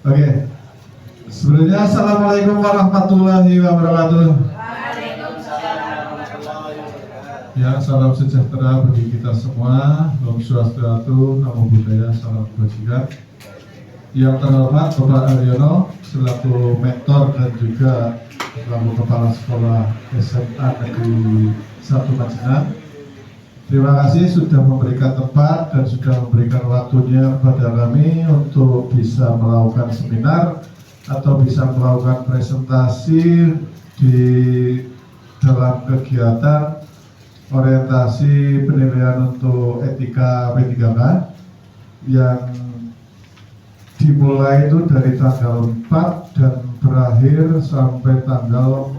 Oke. Sebelumnya Assalamualaikum warahmatullahi wabarakatuh. Ya, salam sejahtera bagi kita semua. Om Swastiastu, Namo Buddhaya, salam kebajikan. Yang terhormat Bapak Aryono selaku mentor dan juga selaku Kepala Sekolah SMA Negeri 1 Majenang. Terima kasih sudah memberikan tempat dan sudah memberikan waktunya kepada kami untuk bisa melakukan seminar atau bisa melakukan presentasi di dalam kegiatan orientasi penilaian untuk etika P3K yang dimulai itu dari tanggal 4 dan berakhir sampai tanggal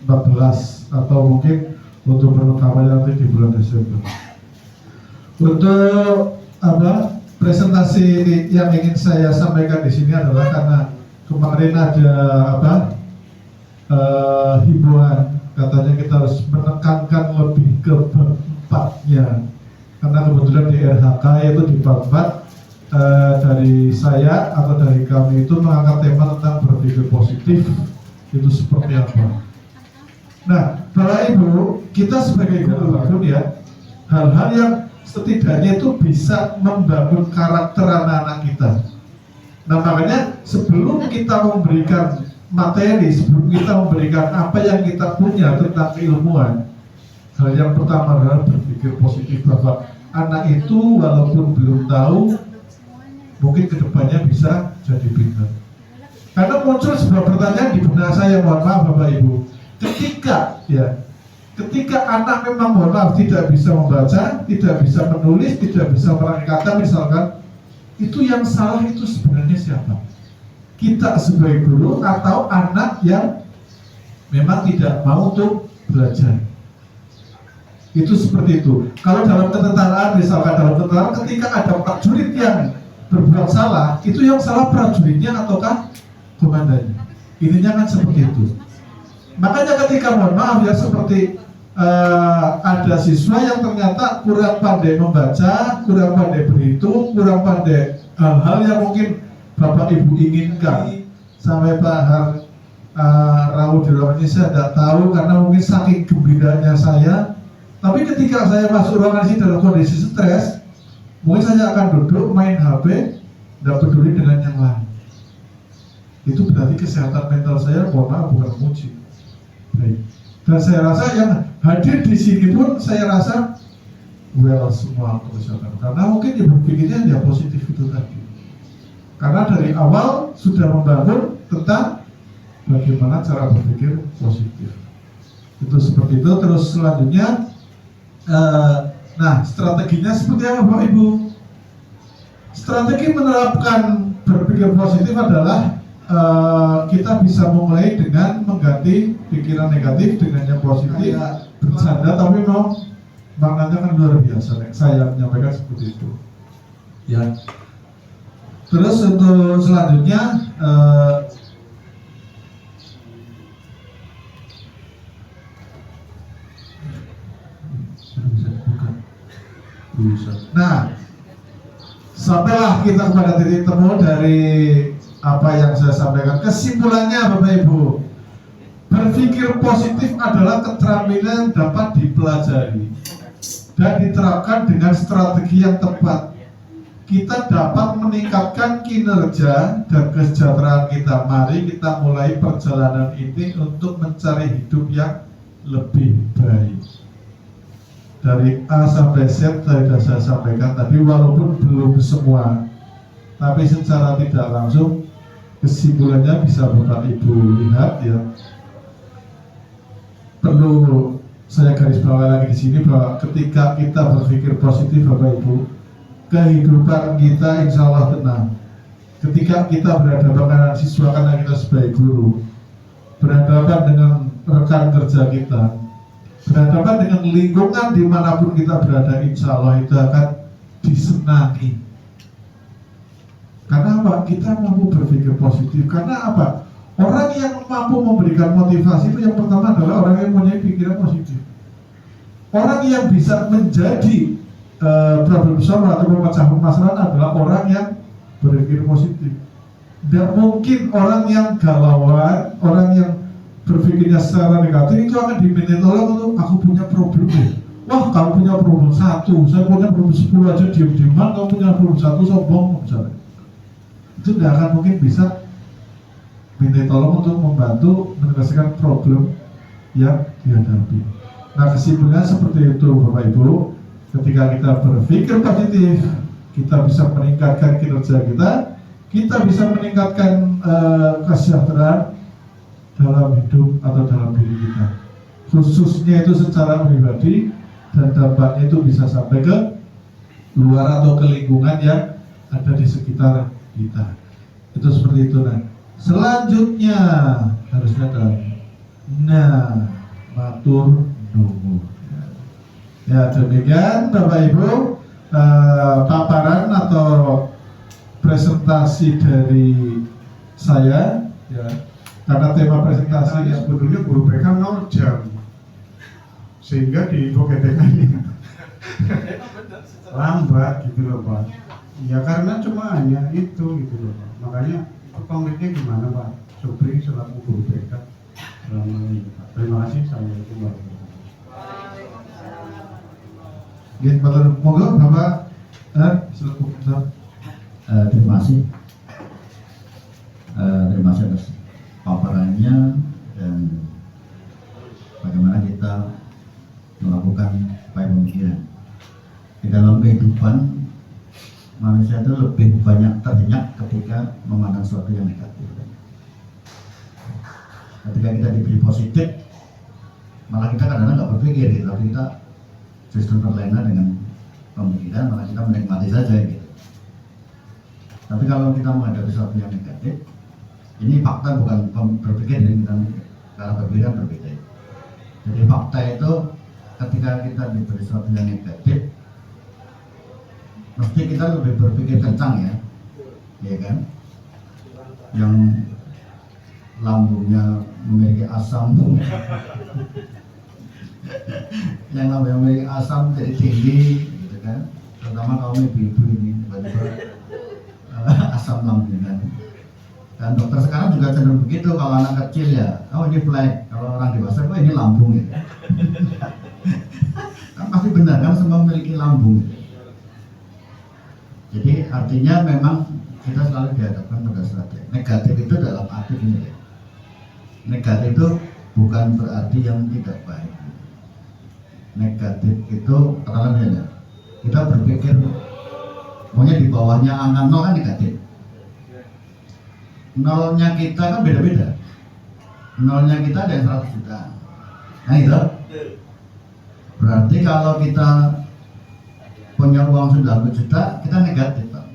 14 atau mungkin untuk penutupannya nanti di bulan Desember. Untuk presentasi yang ingin saya sampaikan di sini adalah karena kemarin ada himbauan katanya kita harus menekankan lebih ke bab 4-nya karena kebetulan di RHK yaitu di bab 4 dari saya atau dari kami itu mengangkat tema tentang berpikir positif itu seperti apa. Nah, Bapak Ibu, kita sebagai guru pun ya, hal-hal yang setidaknya itu bisa membangun karakter anak-anak kita. Nah, makanya sebelum kita memberikan materi, sebelum kita memberikan apa yang kita punya tentang keilmuan, hal yang pertama adalah berpikir positif bahwa anak itu walaupun belum tahu, mungkin kedepannya bisa jadi pintar. Karena muncul sebuah pertanyaan di benak saya, mohon maaf Bapak Ibu. Ketika anak memang mohon maaf tidak bisa membaca, tidak bisa menulis, tidak bisa merangkai kata misalkan, itu yang salah itu sebenarnya siapa? Kita sebagai guru atau anak yang memang tidak mau untuk belajar? Itu seperti itu. Kalau dalam ketentaraan, misalkan dalam ketentaraan ketika ada prajurit yang berbuat salah, itu yang salah prajuritnya ataukah komandannya? Intinya kan seperti itu. Makanya ketika mohon maaf ya seperti ada siswa yang ternyata kurang pandai membaca, kurang pandai berhitung, kurang pandai hal-hal yang mungkin Bapak Ibu inginkan. Sampai Pak Raul di ruangan ini saya tidak tahu karena mungkin saking gembiranya saya. Tapi ketika saya masuk ruangan ini dalam kondisi stres, mungkin saya akan duduk main HP, tidak peduli dengan yang lain. Itu berarti kesehatan mental saya mohon maaf bukan memuji. Baik. Dan saya rasa yang hadir di sini pun saya rasa well semua kesehatan. Karena mungkin ya berpikirnya ya positif itu tadi. Karena dari awal sudah membangun tentang bagaimana cara berpikir positif. Itu seperti itu. Terus selanjutnya, nah strateginya seperti apa Bapak Ibu? Strategi menerapkan berpikir positif adalah kita bisa memulai dengan mengganti pikiran negatif dengan yang positif, bercanda tapi memang maknanya kan luar biasa. Saya menyampaikan seperti itu. Ya. Terus untuk selanjutnya nah, sampailah kita kepada titik temu dari apa yang saya sampaikan. Kesimpulannya Bapak Ibu, berpikir positif adalah keterampilan yang dapat dipelajari dan diterapkan dengan strategi yang tepat. Kita dapat meningkatkan kinerja dan kesejahteraan kita. Mari kita mulai perjalanan ini untuk mencari hidup yang lebih baik. Dari A sampai Z sudah saya sampaikan tadi, walaupun belum semua, tapi secara tidak langsung kesimpulannya bisa Bapak Ibu lihat ya. Perlu saya garis bawahi lagi di sini bahwa ketika kita berpikir positif Bapak Ibu, kehidupan kita insya Allah tenang. Ketika kita berhadapan dengan siswa karena kita sebagai guru, berhadapan dengan rekan kerja kita, berhadapan dengan lingkungan dimanapun kita berada, insya Allah itu akan disenangi. Karena apa? Kita mampu berpikir positif. Karena apa? Orang yang mampu memberikan motivasi itu yang pertama adalah orang yang mempunyai pikiran positif. Orang yang bisa menjadi problem solver atau memecah permasalahan adalah orang yang berpikir positif. Tidak mungkin orang yang galauan, orang yang berpikirnya secara negatif itu akan diminta tolong untuk aku punya problem nih. Wah, kamu punya problem 1, saya punya problem 10 aja diem-dieman, kamu punya problem 1 sombong misalnya. Itu tidak akan mungkin bisa minta tolong untuk membantu menyelesaikan problem yang dihadapi. Nah, kesimpulannya seperti itu Bapak Ibu. Ketika kita berpikir positif, kita bisa meningkatkan kinerja kita bisa meningkatkan kesejahteraan dalam hidup atau dalam diri kita, khususnya itu secara pribadi, dan dampaknya itu bisa sampai ke luar atau ke lingkungan yang ada di sekitar kita. Itu seperti itu. Nah, selanjutnya harusnya ada matur nuwun. Ya, demikian Bapak Ibu paparan atau presentasi dari saya, ya. Karena tema presentasi sebetulnya guru BK 0 jam, sehingga di info GTK-nya lambat gitu loh Pak. Ya karena cuma hanya itu gitu loh Pak. Makanya itu konkretnya gimana Pak Supri selaku guru BK selama ini Pak. Terima kasih. Assalamualaikum warahmatullahi wabarakatuh. Monggo Bapak selaku terima kasih. Terima kasih atas paparannya dan bagaimana kita melakukan upaya pemikiran. Di dalam kehidupan manusia itu lebih banyak terhenyak ketika memandang sesuatu yang negatif. Ketika kita diberi positif, malah kita kadang-kadang nggak berpikir gitu, tapi kita justru terlena dengan pemikiran, malah kita menikmati saja gitu. Tapi kalau kita menghadapi sesuatu yang negatif, ini fakta bukan berpikir, ini kita cara berpikir berbeda. Jadi fakta itu ketika kita diberi sesuatu yang negatif, mesti kita lebih berpikir kencang ya kan? Yang lambungnya memiliki asam, yang lambungnya memiliki asam jadi tinggi, gitu kan? Terutama kaum ibu-ibu ini tiba-tiba asam lambung kan. Dan dokter sekarang juga cenderung begitu, kalau anak kecil ya, oh ini flek, kalau orang dewasa, oh ini lambung ya. Kan pasti benar kan, semua memiliki lambung. Jadi artinya memang kita selalu dihadapkan pada sesuatu negatif itu dalam arti ini ya. Negatif itu bukan berarti yang tidak baik. Negatif itu katakanlah kita berpikir pokoknya di bawahnya angka 0 kan negatif. Nolnya kita kan beda-beda. Nolnya kita ada yang 100 juta. Nah itu berarti kalau kita punya uang 90 juta, kita negatif Pak.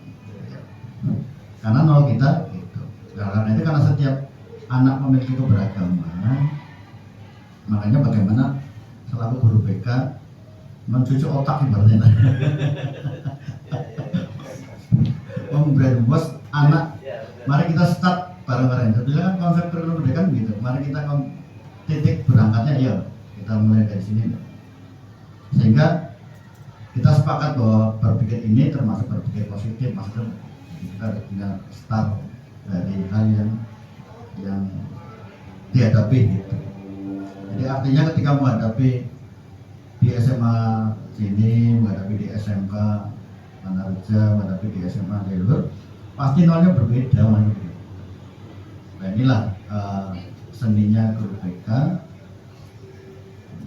Karena nol kita gitu. Karena itu karena setiap anak memiliki keberagaman, makanya bagaimana selaku guru BK mencuci otak ibaratnya. Membrainwash anak. Mari kita start bareng-bareng. Jadi kan konsep perlu kan gitu. Mari kita titik berangkatnya ya kita mulai dari sini. Sehingga kita sepakat bahwa berpikir ini termasuk berpikir positif, maksudnya kita punya start dari hal yang dihadapi gitu. Jadi artinya ketika menghadapi di SMA sini, menghadapi di SMK Manarja, menghadapi di SMA di luar, pasti nolnya berbeda. Nah inilah seninya guru BK.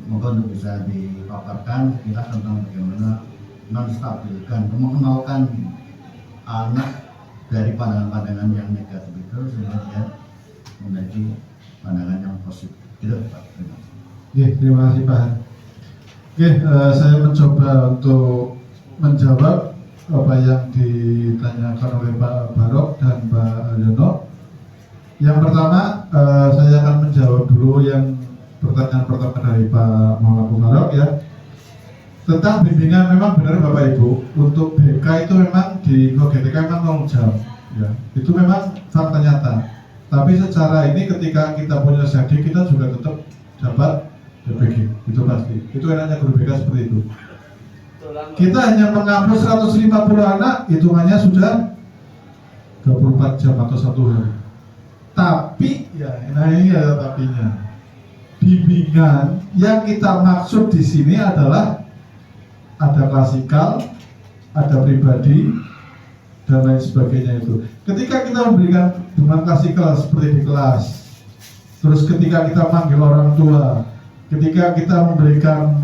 Moga untuk bisa dipaparkan sekilas tentang bagaimana menstabilkan, mengenalkan anak dari pandangan-pandangan yang negatif itu sehingga dia memiliki pandangan yang positif. Itu Pak. Terima kasih Pak. Saya mencoba untuk menjawab apa yang ditanyakan oleh Pak Barok dan Pak Yono. Yang pertama, saya akan menjawab dulu yang pertanyaan pertama dari Pak Muhammad Barok ya. Tentang bimbingan, memang benar Bapak Ibu, untuk BK itu memang di GTK memang 0 jam ya. Itu memang fakta nyata. Tapi secara ini ketika kita punya SAD, kita juga tetap dapat DPG, itu pasti. Itu enaknya guru BK seperti itu. Kita hanya menghapus 150 anak, hitungannya sudah 24 jam atau 1 hari. Tapi ya, nah ini ada tapinya. Bimbingan yang kita maksud di sini adalah ada klasikal, ada pribadi, dan lain sebagainya itu. Ketika kita memberikan bimbingan klasikal seperti di kelas, terus ketika kita manggil orang tua, ketika kita memberikan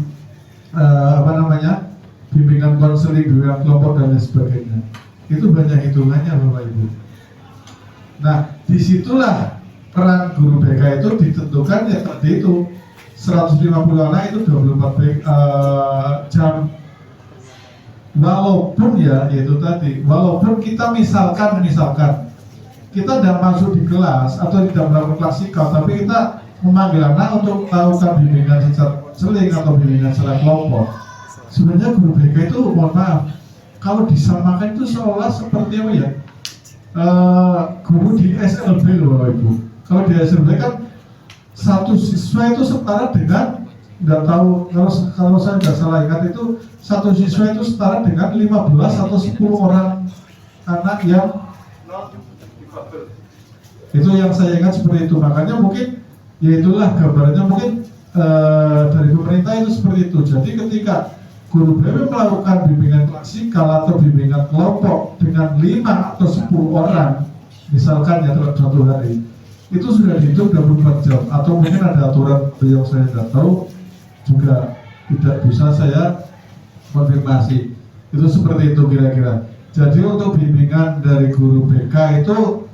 bimbingan konseling, bimbingan kelompok dan lain sebagainya, itu banyak hitungannya Bapak Ibu. Nah, disitulah peran guru BK itu ditentukan ya seperti itu. 150 anak itu 24 jam. Walaupun ya itu tadi, walaupun kita misalkan kita tidak masuk di kelas atau tidak melakukan klasikal, tapi kita memanggil anak untuk melakukan bimbingan secara seling atau bimbingan secara kelompok. Sebenarnya guru BK itu, mohon maaf, kalau disamakan itu seolah seperti apa ya, guru di SLB loh Bapak Ibu. Kalau di SLB kan satu siswa itu setara dengan, nggak tahu kalau saya nggak salah ingat itu, satu siswa itu setara dengan 15 atau 10 orang anak yang itu yang saya ingat seperti itu. Makanya mungkin ya itulah gambarannya mungkin dari pemerintah itu seperti itu. Jadi ketika guru BK melakukan bimbingan klasikal atau bimbingan kelompok dengan 5 atau 10 orang misalkan ya dalam 1 hari, itu sudah dihitung 24 jam. Atau mungkin ada aturan yang saya tidak tahu, juga tidak bisa saya konfirmasi. Itu seperti itu kira-kira. Jadi untuk bimbingan dari guru BK itu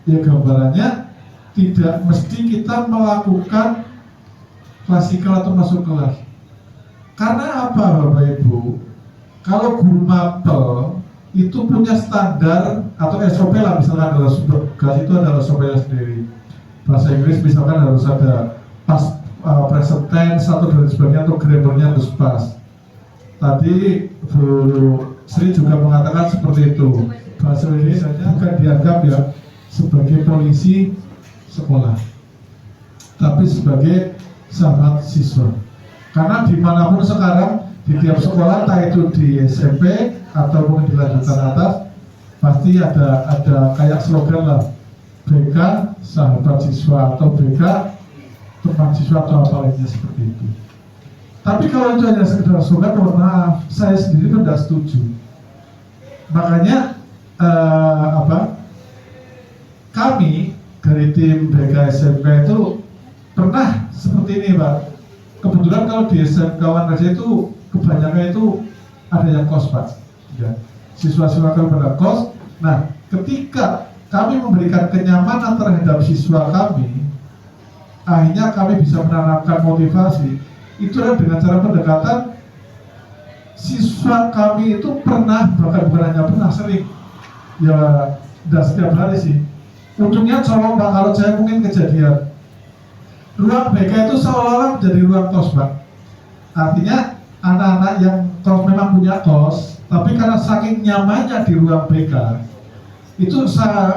ya gambarannya tidak mesti kita melakukan klasikal atau masuk kelas. Karena apa Bapak Ibu? Kalau guru mapel itu punya standar atau SOP lah, misalkan adalah tugas itu adalah SOP-nya sendiri. Bahasa Inggris misalkan harus ada present tense atau dan sebagainya, atau grammarnya harus pas. Tadi Bu Sri juga mengatakan seperti itu. Bahasa Indonesia bukan dianggap ya sebagai polisi sekolah, tapi sebagai sahabat siswa. Karena dimanapun sekarang di tiap sekolah, entah itu di SMP atau mungkin di lanjutan atas, pasti ada kayak slogan lah, BK sahabat siswa atau BK teman siswa atau apa lainnya seperti itu. Tapi kalau itu hanya sekedar slogan, mohon maaf, saya sendiri pun tidak setuju. Makanya kami dari tim BK SMK itu pernah seperti ini Pak. Kebetulan kalau di SMK Wanraja itu kebanyakan itu ada yang kos Pak ya. Siswa-siswa kami pada kos. Nah, ketika kami memberikan kenyamanan terhadap siswa kami, akhirnya kami bisa menanamkan motivasi. Itu adalah dengan cara pendekatan siswa kami itu pernah, bahkan bukan hanya pernah, sering ya, udah setiap hari sih. Untungnya colong Pak, kalau saya mungkin kejadian ruang BK itu seolah-olah menjadi ruang kos Pak. Artinya anak-anak yang kos memang punya kos, tapi karena saking nyamannya di ruang BK, itu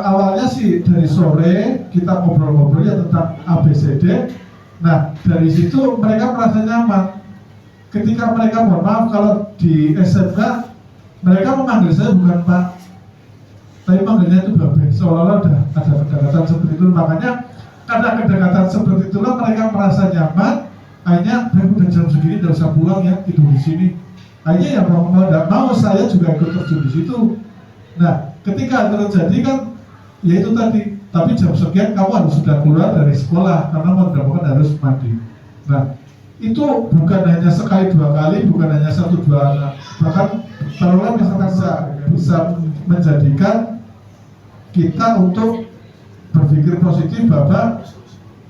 awalnya sih dari sore kita ngobrol-ngobrol ya tentang ABCD. Nah dari situ mereka merasa nyaman. Ketika mereka, mohon maaf, kalau di SMK mereka memanggil saya bukan Pak, tapi manggilnya itu Babe. Seolah-olah ada kedekatan seperti itu. Makanya karena kedekatan seperti itulah mereka merasa nyaman. Akhirnya udah jam segini udah usah pulang ya, tidur di sini. Akhirnya ya mau tidak mau saya juga ikut terjun di situ. Nah ketika terjadi kan ya itu tadi, tapi jam sekian kamu harus sudah keluar dari sekolah karena mau tidak mau harus mandi. Nah itu bukan hanya sekali 2 kali, bukan hanya 1-2 anak, bahkan taruhlah misalkan bisa menjadikan kita untuk berpikir positif bahwa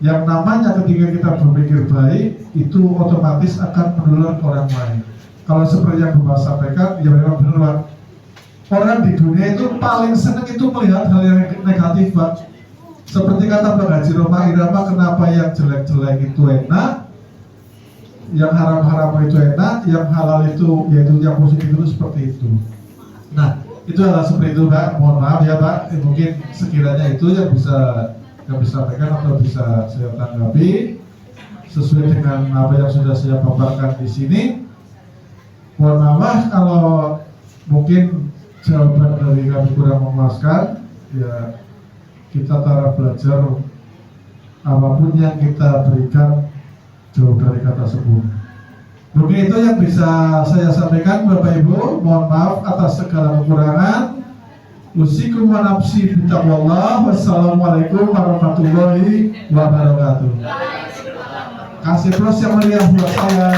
yang namanya ketika kita berpikir baik itu otomatis akan menular ke orang lain. Kalau seperti yang Bapak sampaikan, ya memang benar. Orang di dunia itu paling senang itu melihat hal yang negatif Pak. Seperti kata Pak Haji Roma Irama, kenapa yang jelek-jelek itu enak, yang haram-haram itu enak, yang halal itu, yaitu yang positif itu seperti itu. Nah itu adalah seperti itu Pak, mohon maaf ya Pak, mungkin sekiranya itu yang bisa kami sampaikan atau bisa saya tanggapi sesuai dengan apa yang sudah saya paparkan di sini. Mohon maaf kalau mungkin jawaban dari kami kurang memuaskan. ya kita cara belajar apapun yang kita berikan jauh dari kata sempurna. Mungkin itu yang bisa saya sampaikan Bapak Ibu. Mohon maaf atas segala kekurangan. Usikum wa nafsi bittaqwallah. Wassalamualaikum warahmatullahi wabarakatuh. Kasih plus yang meriah buat saya.